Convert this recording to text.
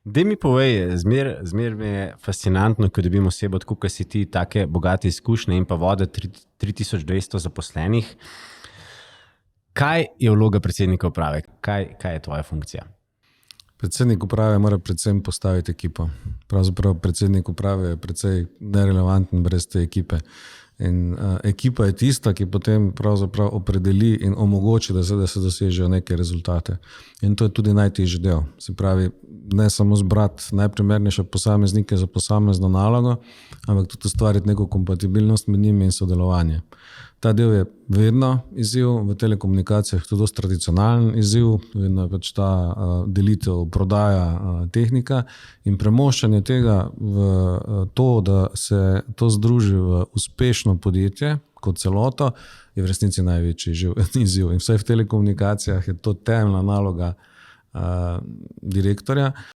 Daj mi povej, zmer mi je fascinantno, ko dobimo osebo, tako kot si ti, take bogate izkušnje in pa vode 3200 zaposlenih. Kaj je vloga predsednika uprave? Kaj je tvoja funkcija? Predsednik uprave mora predvsem postaviti ekipo. Pravzaprav predsednik uprave je precej nerelevanten brez te ekipe. In ekipa je tista, ki potem pravzaprav opredeli in omogoči, da se dosežejo neke rezultate. In to je tudi najtežji del. Se pravi, ne samo zbrati najprimernejše posameznike za posamezno nalogo, ampak tudi ustvariti neko kompatibilnost med njimi in sodelovanje. Ta del je vedno izziv, v telekomunikacijah tudi dosti tradicionalen izziv, vedno je pač ta delitev prodaja tehnika in premoščanje tega v to, da se to združi v uspešno podjetje kot celoto, je v resnici največji izziv. In vsaj v telekomunikacijah je to temeljna naloga direktorja.